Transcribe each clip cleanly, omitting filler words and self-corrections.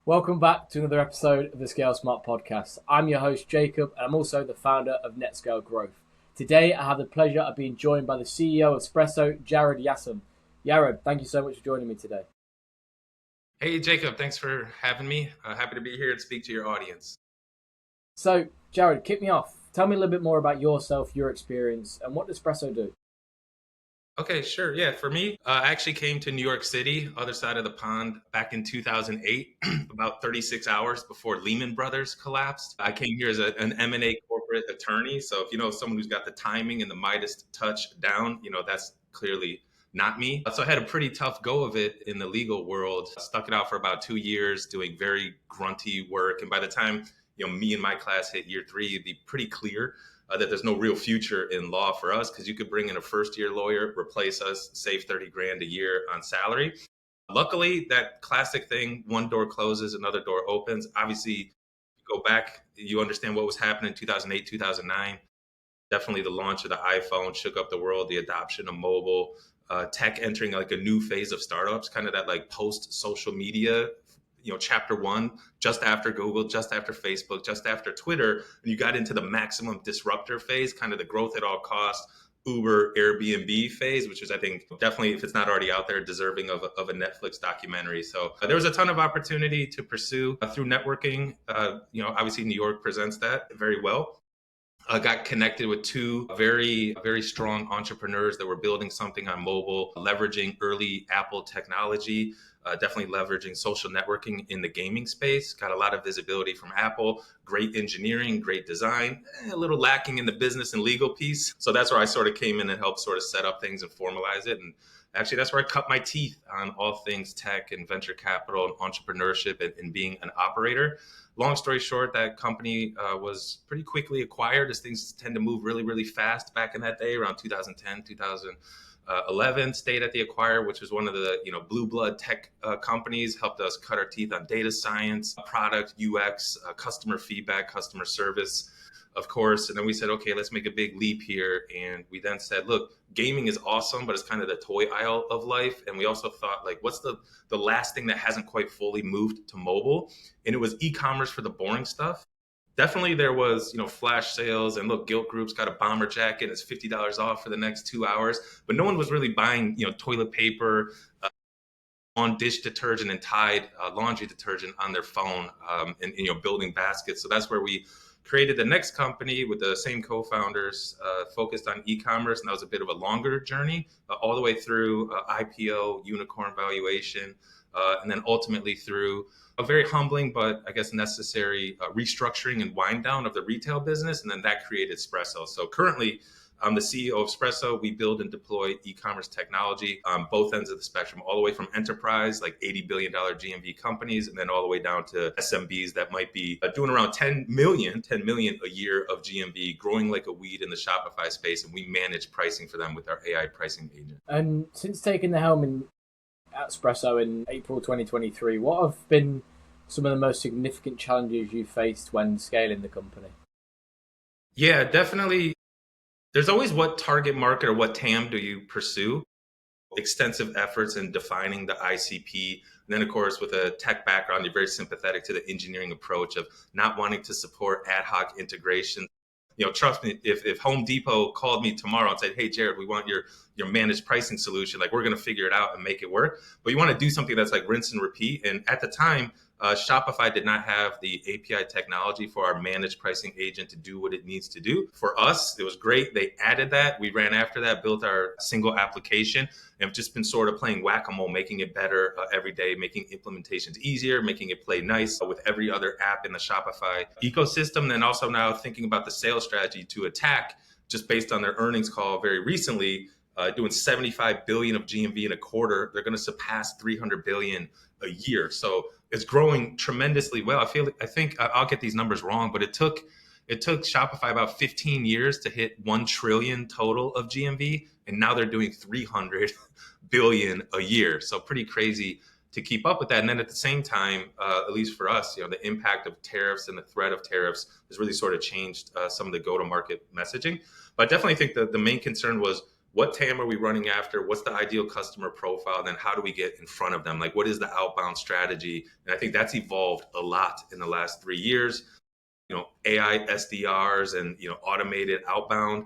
Welcome back to another episode of the Scale Smart podcast. I'm your host, Jacob, and I'm also the founder of NetScale Growth. Today, I have the pleasure of being joined by the CEO of Spresso, Jared Yaman. Jared, thank you so much for joining me today. Hey, Jacob, thanks for having me. Happy to be here and speak to your audience. So, Jared, kick me off. Tell me a little bit more about yourself, your experience, and what does Spresso do? Okay, sure. Yeah, for me, I actually came to New York City, other side of the pond, back in 2008, about 36 hours before Lehman Brothers collapsed. I came here as an M&A corporate attorney. So if you know someone who's got the timing and the Midas touch down, that's clearly not me. So I had a pretty tough go of it in the legal world. Stuck it out for about 2 years, doing very grunty work. And by the time me and my class hit year three, it'd be pretty clear that there's no real future in law for us because you could bring in a first year lawyer, replace us, save 30 grand a year on salary. Luckily, that classic thing, one door closes, another door opens. Obviously, you go back, you understand what was happening in 2008, 2009. Definitely the launch of the iPhone shook up the world, the adoption of mobile, tech entering like a new phase of startups, kind of that like post social media, chapter one, just after Google, just after Facebook, just after Twitter. And you got into the maximum disruptor phase, kind of the growth at all costs, Uber, Airbnb phase, which is, I think, definitely, if it's not already out there, deserving of a Netflix documentary. So there was a ton of opportunity to pursue through networking. Obviously, New York presents that very well. Got connected with two very, very strong entrepreneurs that were building something on mobile, leveraging early Apple technology, definitely leveraging social networking in the gaming space. Got a lot of visibility from Apple, great engineering, great design, a little lacking in the business and legal piece. So that's where I sort of came in and helped sort of set up things and formalize it. And actually, that's where I cut my teeth on all things tech and venture capital and entrepreneurship and being an operator. Long story short, that company was pretty quickly acquired as things tend to move really, really fast back in that day, around 2010, 2011. Stayed at the acquirer, which was one of the blue blood tech companies, helped us cut our teeth on data science, product, UX, customer feedback, customer service, of course. And then we said, okay, let's make a big leap here. And we then said, look, gaming is awesome, but it's kind of the toy aisle of life. And we also thought, like, what's the last thing that hasn't quite fully moved to mobile? And it was e-commerce for the boring stuff. Definitely there was, flash sales and look, Guilt Group's got a bomber jacket. It's $50 off for the next 2 hours, but no one was really buying, toilet paper, on dish detergent and Tide laundry detergent on their phone, and building baskets. So that's where we created the next company with the same co-founders, focused on e-commerce, and that was a bit of a longer journey, all the way through IPO, unicorn valuation, and then ultimately through a very humbling but I guess necessary restructuring and wind down of the retail business, and then that created Spresso. So currently, I'm the CEO of Spresso. We build and deploy e-commerce technology on both ends of the spectrum, all the way from enterprise, like $80 billion GMV companies, and then all the way down to SMBs that might be doing around 10 million a year of GMV, growing like a weed in the Shopify space. And we manage pricing for them with our AI pricing agent. And since taking the helm at Spresso in April 2023, what have been some of the most significant challenges you faced when scaling the company? Yeah, definitely. There's always what target market or what TAM do you pursue? Extensive efforts in defining the ICP. And then, of course, with a tech background, you're very sympathetic to the engineering approach of not wanting to support ad hoc integration. Trust me, if Home Depot called me tomorrow and said, hey, Jared, we want your managed pricing solution, like we're going to figure it out and make it work. But you want to do something that's like rinse and repeat. And at the time, Shopify did not have the API technology for our managed pricing agent to do what it needs to do. For us, it was great. They added that. We ran after that, built our single application, and have just been sort of playing whack-a-mole, making it better every day, making implementations easier, making it play nice with every other app in the Shopify ecosystem. And then also now thinking about the sales strategy to attack, just based on their earnings call very recently, doing 75 billion of GMV in a quarter. They're going to surpass 300 billion a year. So it's growing tremendously well. I think I'll get these numbers wrong, but it took Shopify about 15 years to hit 1 trillion total of GMV, and now they're doing 300 billion a year. So pretty crazy to keep up with that. And then at the same time, at least for us, the impact of tariffs and the threat of tariffs has really sort of changed some of the go-to-market messaging. But I definitely think that the main concern was what TAM are we running after? What's the ideal customer profile? And then how do we get in front of them? Like, what is the outbound strategy? And I think that's evolved a lot in the last 3 years. AI SDRs and, automated outbound.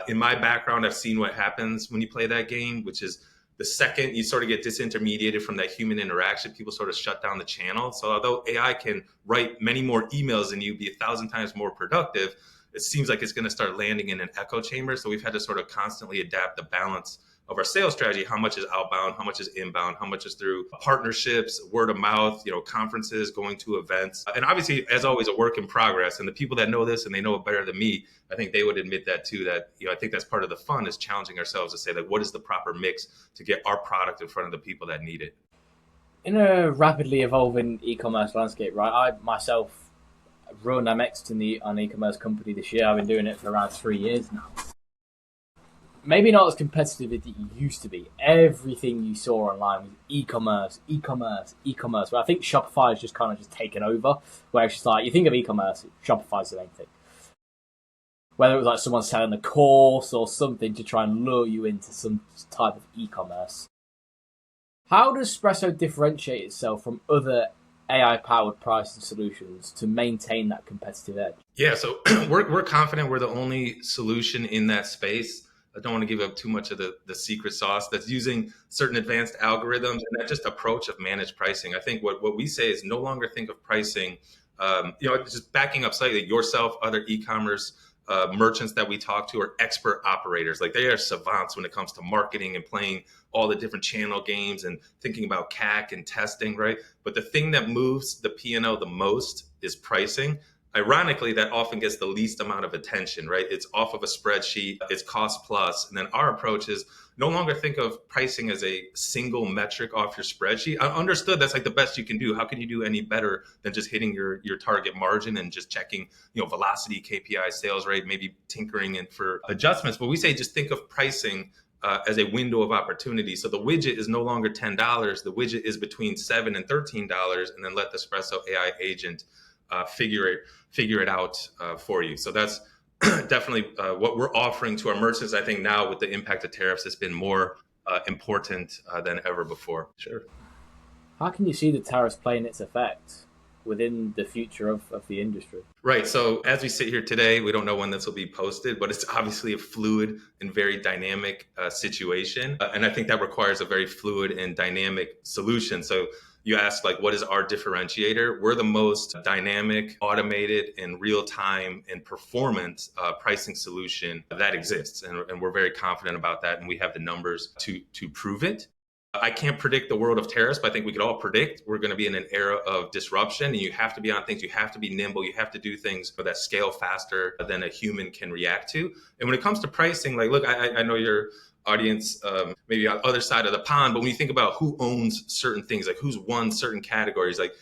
In my background, I've seen what happens when you play that game, which is the second you sort of get disintermediated from that human interaction, people sort of shut down the channel. So although AI can write many more emails than you, be 1,000 times more productive, it seems like it's going to start landing in an echo chamber. So we've had to sort of constantly adapt the balance of our sales strategy. How much is outbound? How much is inbound? How much is through partnerships, word of mouth, conferences, going to events? And obviously, as always, a work in progress. And the people that know this and they know it better than me, I think they would admit that too, that, I think that's part of the fun is challenging ourselves to say, like, what is the proper mix to get our product in front of the people that need it? In a rapidly evolving e-commerce landscape, right? I myself I'm exiting an e-commerce company this year. I've been doing it for around 3 years now. Maybe not as competitive as it used to be. Everything you saw online was e-commerce, e-commerce, e-commerce. But I think Shopify has just kind of just taken over. Where it's just like, you think of e-commerce, Shopify's the main thing. Whether it was like someone selling a course or something to try and lure you into some type of e-commerce. How does Spresso differentiate itself from other AI-powered pricing solutions to maintain that competitive edge? Yeah, so we're confident we're the only solution in that space. I don't want to give up too much of the secret sauce that's using certain advanced algorithms and that just approach of managed pricing. I think what we say is no longer think of pricing, just backing up slightly, yourself, other e-commerce merchants that we talk to are expert operators. Like they are savants when it comes to marketing and playing all the different channel games and thinking about CAC and testing, right? But the thing that moves the P&L the most is pricing. Ironically, that often gets the least amount of attention, right? It's off of a spreadsheet, it's cost plus. And then our approach is no longer think of pricing as a single metric off your spreadsheet. I understood that's like the best you can do. How can you do any better than just hitting your target margin and just checking, velocity, KPI, sales rate, maybe tinkering in for adjustments. But we say just think of pricing as a window of opportunity. So the widget is no longer $10. The widget is between $7 and $13, and then let the Spresso AI agent figure it out for you. So that's definitely what we're offering to our merchants. I think now with the impact of tariffs, it's been more important than ever before. Sure. How can you see the tariffs playing its effect within the future of the industry? Right. So as we sit here today, we don't know when this will be posted, but it's obviously a fluid and very dynamic situation. And I think that requires a very fluid and dynamic solution. So you asked, like, what is our differentiator? We're the most dynamic, automated, and real-time and performance pricing solution that exists. And we're very confident about that. And we have the numbers to prove it. I can't predict the world of tariffs, but I think we could all predict we're going to be in an era of disruption, and you have to be on things. You have to be nimble. You have to do things that scale faster than a human can react to. And when it comes to pricing, like, look, I know your audience maybe on the other side of the pond, but when you think about who owns certain things, like who's won certain categories, like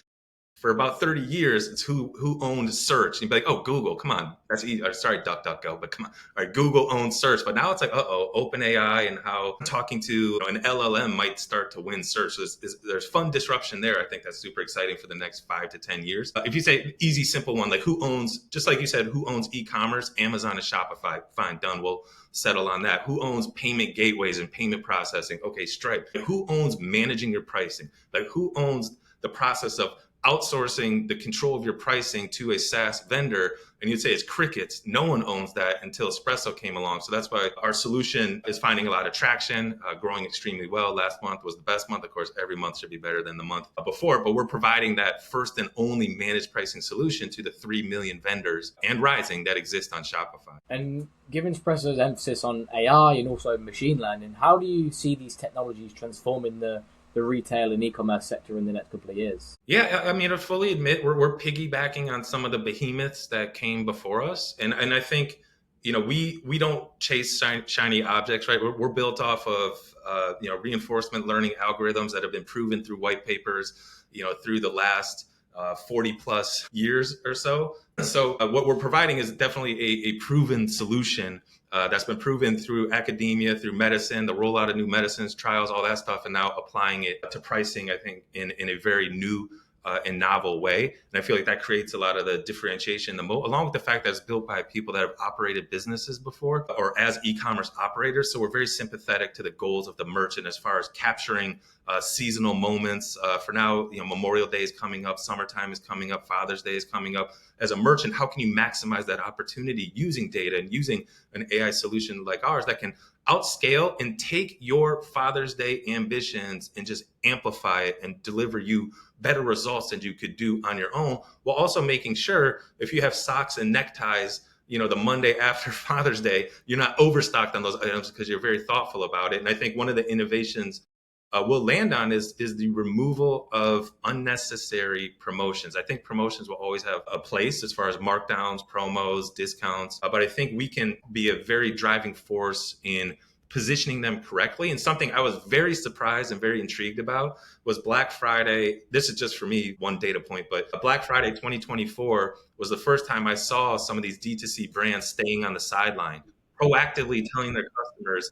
for about 30 years, it's who owned search. And you'd be like, oh, Google, come on. That's easy. Or, sorry, DuckDuckGo, but come on. All right, Google owns search. But now it's like, OpenAI and how talking to an LLM might start to win search. So there's fun disruption there. I think that's super exciting for the next 5 to 10 years. If you say easy, simple one, like who owns, just like you said, who owns e-commerce? Amazon and Shopify. Fine, done. We'll settle on that. Who owns payment gateways and payment processing? Okay, Stripe. Who owns managing your pricing? Like who owns the process of outsourcing the control of your pricing to a SaaS vendor? And you'd say it's crickets. No one owns that until Spresso came along. So that's why our solution is finding a lot of traction, growing extremely well. Last month was the best month. Of course, every month should be better than the month before, but we're providing that first and only managed pricing solution to the 3 million vendors and rising that exist on Shopify. And given Spresso's emphasis on AI and also machine learning, how do you see these technologies transforming the retail and e-commerce sector in the next couple of years? Yeah, I mean, I fully admit we're piggybacking on some of the behemoths that came before us. And I think, we don't chase shiny objects, right? We're built off of, reinforcement learning algorithms that have been proven through white papers, through the last 40 plus years or so. So what we're providing is definitely a proven solution that's been proven through academia, through medicine, the rollout of new medicines, trials, all that stuff, and now applying it to pricing, I think, in a very new and novel way. And I feel like that creates a lot of the differentiation, along with the fact that it's built by people that have operated businesses before or as e-commerce operators. So we're very sympathetic to the goals of the merchant as far as capturing seasonal moments. For now, Memorial Day is coming up, summertime is coming up, Father's Day is coming up. As a merchant, how can you maximize that opportunity using data and using an AI solution like ours that can outscale and take your Father's Day ambitions and just amplify it and deliver you better results than you could do on your own, while also making sure if you have socks and neckties, the Monday after Father's Day, you're not overstocked on those items because you're very thoughtful about it. And I think one of the innovations we'll land on is the removal of unnecessary promotions. I think promotions will always have a place as far as markdowns, promos, discounts, but I think we can be a very driving force in positioning them correctly. And something I was very surprised and very intrigued about was Black Friday. This is just for me one data point, but Black Friday 2024 was the first time I saw some of these D2C brands staying on the sideline, proactively telling their customers,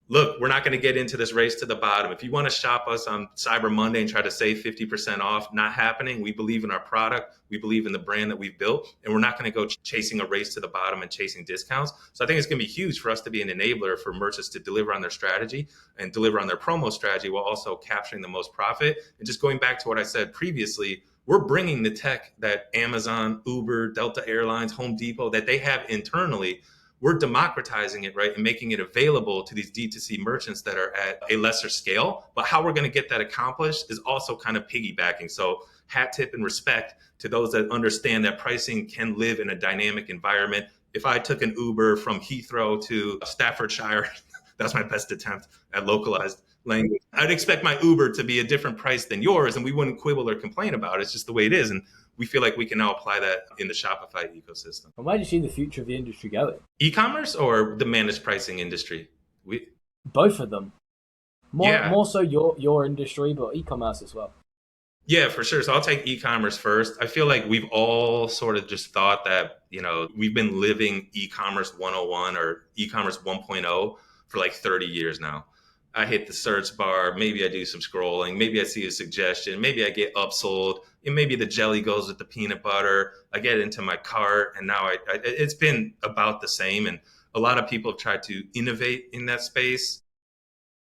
look, we're not going to get into this race to the bottom. If you want to shop us on Cyber Monday and try to save 50% off, not happening. We believe in our product. We believe in the brand that we've built, and we're not going to go chasing a race to the bottom and chasing discounts. So I think it's going to be huge for us to be an enabler for merchants to deliver on their strategy and deliver on their promo strategy while also capturing the most profit. And just going back to what I said previously, we're bringing the tech that Amazon, Uber, Delta Airlines, Home Depot, that they have internally. We're democratizing it, right, and making it available to these D2C merchants that are at a lesser scale. But how we're going to get that accomplished is also kind of piggybacking. So hat tip and respect to those that understand that pricing can live in a dynamic environment. If I took an Uber from Heathrow to Staffordshire, that's my best attempt at localized language. I'd expect my Uber to be a different price than yours, and we wouldn't quibble or complain about it. It's just the way it is. And we feel like we can now apply that in the Shopify ecosystem. And where do you see the future of the industry going? E-commerce or the managed pricing industry? Both of them. More so your industry, but e-commerce as well. Yeah, for sure. So I'll take e-commerce first. I feel like we've all sort of just thought that, we've been living e-commerce 101 or e-commerce 1.0 for like 30 years now. I hit the search bar, maybe I do some scrolling, maybe I see a suggestion, maybe I get upsold, and maybe the jelly goes with the peanut butter. I get it into my cart, and now it's been about the same. And a lot of people have tried to innovate in that space,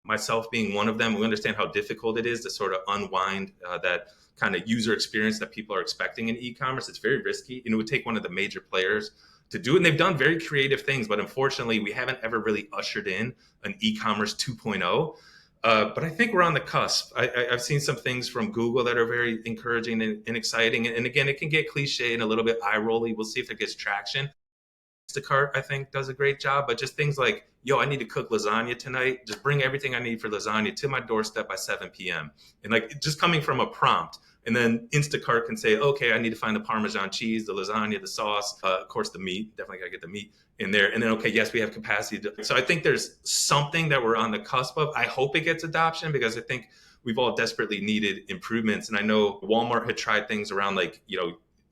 myself being one of them. We understand how difficult it is to sort of unwind that kind of user experience that people are expecting in e-commerce. It's very risky, and it would take one of the major players to do it. And they've done very creative things, but unfortunately, we haven't ever really ushered in an e-commerce 2.0. But I think we're on the cusp. I've seen some things from Google that are very encouraging and exciting. And again, it can get cliche and a little bit eye-rolly. We'll see if it gets traction. Instacart, I think, does a great job. But just things like, I need to cook lasagna tonight. Just bring everything I need for lasagna to my doorstep by 7 p.m. And like just coming from a prompt. And then Instacart can say, okay, I need to find the Parmesan cheese, the lasagna, the sauce, of course, the meat. Definitely got to get the meat in there. And then, okay, yes, we have capacity. So I think there's something that we're on the cusp of. I hope it gets adoption because I think we've all desperately needed improvements. And I know Walmart had tried things around like,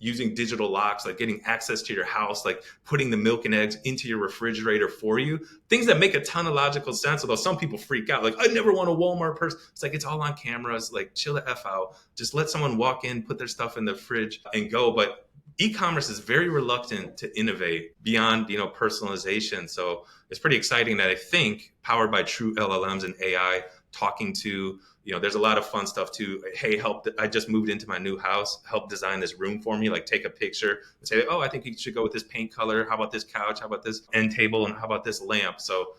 using digital locks, like getting access to your house, like putting the milk and eggs into your refrigerator for you. Things that make a ton of logical sense, although some people freak out. Like, I never want a Walmart person. It's like, it's all on cameras. Like, chill the F out. Just let someone walk in, put their stuff in the fridge and go. But e-commerce is very reluctant to innovate beyond, personalization. So it's pretty exciting that I think powered by true LLMs and AI, talking to, there's a lot of fun stuff too. Hey, I just moved into my new house. Help design this room for me. Like take a picture and say, I think you should go with this paint color. How about this couch? How about this end table? And how about this lamp? So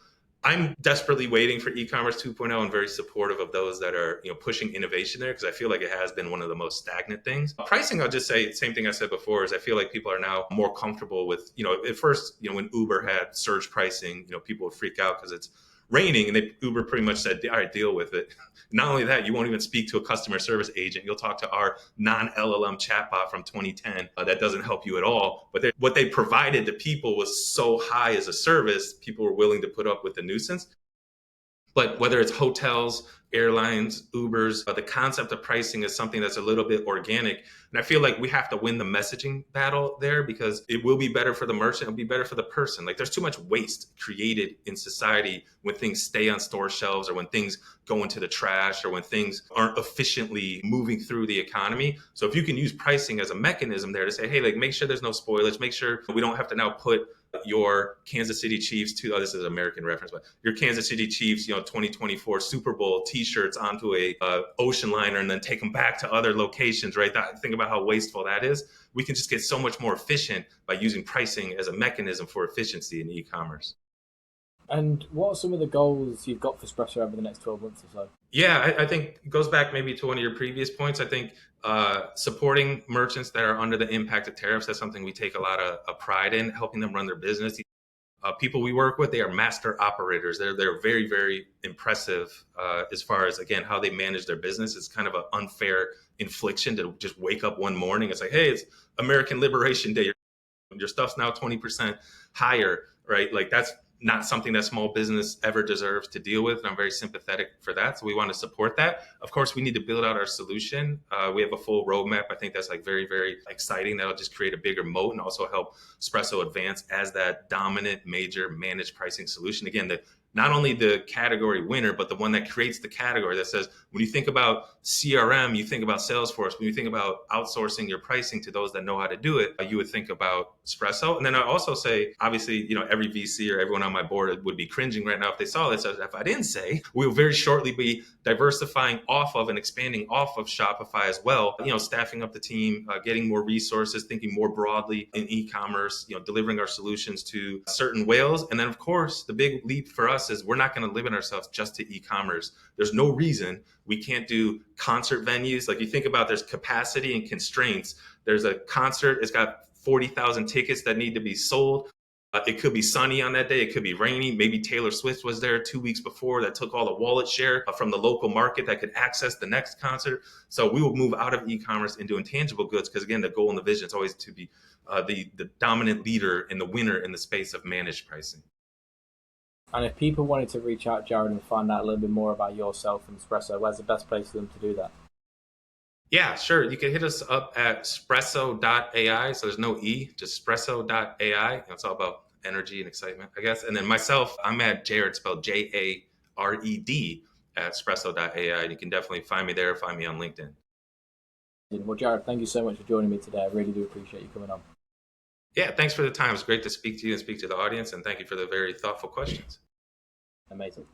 I'm desperately waiting for e-commerce 2.0 and very supportive of those that are, pushing innovation there because I feel like it has been one of the most stagnant things. Pricing, I'll just say the same thing I said before is I feel like people are now more comfortable with, at first, when Uber had surge pricing, people would freak out because it's raining and Uber pretty much said, all right, deal with it. Not only that, you won't even speak to a customer service agent. You'll talk to our non-LLM chatbot from 2010 that doesn't help you at all. But what they provided to people was so high as a service, people were willing to put up with the nuisance. But whether it's hotels, airlines, Ubers, the concept of pricing is something that's a little bit organic. And I feel like we have to win the messaging battle there, because it will be better for the merchant, it'll be better for the person. Like, there's too much waste created in society when things stay on store shelves, or when things go into the trash, or when things aren't efficiently moving through the economy. So if you can use pricing as a mechanism there to say, hey, like, make sure there's no spoilage, make sure we don't have to now put your Kansas City Chiefs to, oh, this is an American reference, but your Kansas City Chiefs, 2024 Super Bowl T-shirts onto a ocean liner and then take them back to other locations, right? Think about how wasteful that is. We can just get so much more efficient by using pricing as a mechanism for efficiency in e-commerce. And what are some of the goals you've got for Spresso over the next 12 months or so? Yeah, I think it goes back maybe to one of your previous points. I think supporting merchants that are under the impact of tariffs, that's something we take a lot of pride in, helping them run their business. People we work with, they are master operators. They're very, very impressive as far as, again, how they manage their business. It's kind of an unfair infliction to just wake up one morning. It's like, hey, it's American Liberation Day. Your stuff's now 20% higher, right? Like, that's not something that small business ever deserves to deal with. And I'm very sympathetic for that. So we want to support that. Of course, we need to build out our solution. We have a full roadmap. I think that's like very, very exciting. That'll just create a bigger moat and also help Spresso advance as that dominant major managed pricing solution. Again, not only the category winner, but the one that creates the category that says, when you think about CRM, you think about Salesforce. When you think about outsourcing your pricing to those that know how to do it, you would think about Spresso. And then I also say, obviously, every VC or everyone on my board would be cringing right now if they saw this. If I didn't say, we'll very shortly be diversifying off of and expanding off of Shopify as well, staffing up the team, getting more resources, thinking more broadly in e-commerce, delivering our solutions to certain whales. And then, of course, the big leap for us is we're not going to limit ourselves just to e-commerce. There's no reason we can't do concert venues. Like, you think about, there's capacity and constraints. There's a concert, it's got 40,000 tickets that need to be sold. It could be sunny on that day. It could be rainy. Maybe Taylor Swift was there 2 weeks before that took all the wallet share from the local market that could access the next concert. So we will move out of e-commerce into intangible goods, because, again, the goal and the vision is always to be the dominant leader and the winner in the space of managed pricing. And if people wanted to reach out, Jared, and find out a little bit more about yourself and Spresso, where's the best place for them to do that? Yeah, sure. You can hit us up at Spresso.ai. So there's no E, just Spresso.ai. It's all about energy and excitement, I guess. And then myself, I'm at Jared, spelled Jared, at Spresso.ai. You can definitely find me there, find me on LinkedIn. Well, Jared, thank you so much for joining me today. I really do appreciate you coming on. Yeah, thanks for the time. It's great to speak to you and speak to the audience. And thank you for the very thoughtful questions. Amazing.